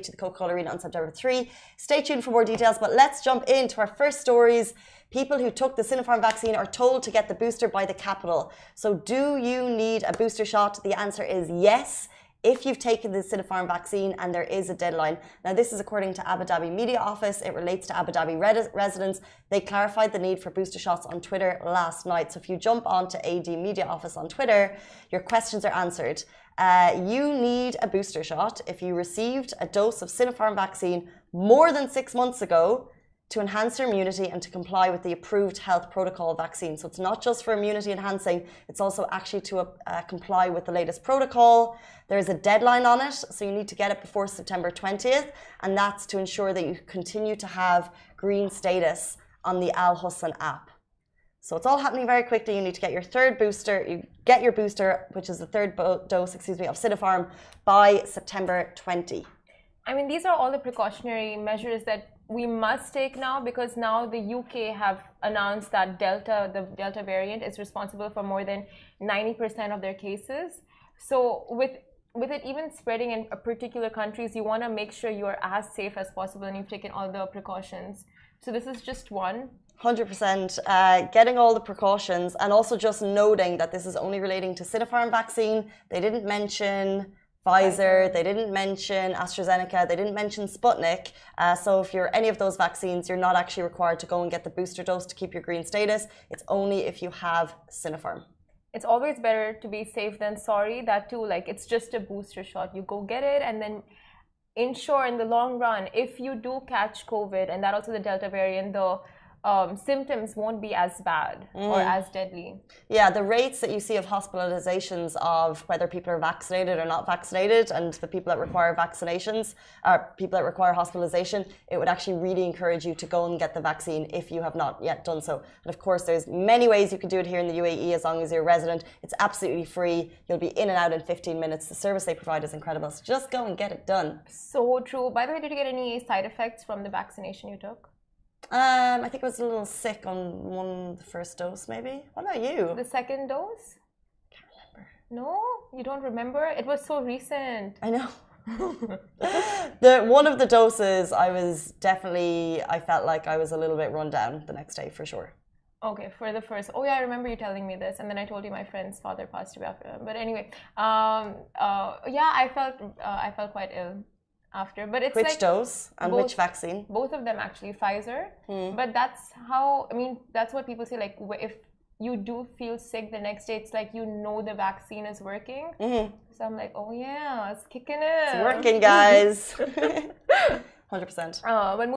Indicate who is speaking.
Speaker 1: to the Coca-Cola Arena on September 3. Stay tuned for more details, but let's jump into our first stories. People who took the Sinopharm vaccine are told to get the booster by the capital. So do you need a booster shot? The answer is yes, if you've taken the Sinopharm vaccine and there is a deadline. Now, this is according to Abu Dhabi Media Office. It relates to Abu Dhabi residents. They clarified the need for booster shots on Twitter last night. So if you jump onto AD Media Office on Twitter, your questions are answered. You need a booster shot if you received a dose of Sinopharm vaccine more than 6 months ago to enhance your immunity and to comply with the approved health protocol vaccine. So it's not just for immunity enhancing, it's also actually to comply with the latest protocol. There's a deadline on it, so you need to get it before September 20th, and that's to ensure that you continue to have green status on the Al Husn app. So it's all happening very quickly. You need to get your third booster. You get your booster, which is the third dose, of Sinopharm, by September 20.
Speaker 2: I mean, these are all the precautionary measures that we must take now, because now the UK have announced that the Delta variant is responsible for more than 90% of their cases. So with it even spreading in particular countries, you want to make sure you are as safe as possible and you've taken all the precautions. So this is just one.
Speaker 1: 100%, getting all the precautions, and also just noting that this is only relating to Sinopharm vaccine. They didn't mention Pfizer, they didn't mention AstraZeneca, they didn't mention Sputnik. So if you're any of those vaccines, you're not actually required to go and get the booster dose to keep your green status. It's only if you have Sinopharm.
Speaker 2: It's always better to be safe than sorry. That too, like, it's just a booster shot. You go get it, and then ensure in the long run, if you do catch COVID, and that also the Delta variant, the symptoms won't be as bad or as deadly.
Speaker 1: Yeah, the rates that you see of hospitalizations of whether people are vaccinated or not vaccinated, and the people that require vaccinations, or people that require hospitalization, it would actually really encourage you to go and get the vaccine if you have not yet done so. And of course, there's many ways you can do it here in the UAE as long as you're a resident. It's absolutely free. You'll be in and out in 15 minutes. The service they provide is incredible. So just go and get it done.
Speaker 2: So true. By the way, did you get any side effects from the vaccination you took?
Speaker 1: I think I was a little sick on the first dose, maybe. What about you?
Speaker 2: The second dose?
Speaker 1: Can't remember.
Speaker 2: No, you don't remember? It was so recent.
Speaker 1: I know. One of the doses, I felt like I was a little bit run down the next day for sure.
Speaker 2: Okay, for the first. Oh yeah, I remember you telling me this, and then I told you my friend's father passed away after. But anyway, yeah, I felt quite ill after, but it's
Speaker 1: which
Speaker 2: like
Speaker 1: dose and which vaccine?
Speaker 2: Both of them actually, Pfizer. But that's how, I mean, that's what people say, like, if you do feel sick the next day, it's like, you know, the vaccine is working. So I'm like, oh yeah, it's kicking in.
Speaker 1: It's working, guys. 100%.
Speaker 2: But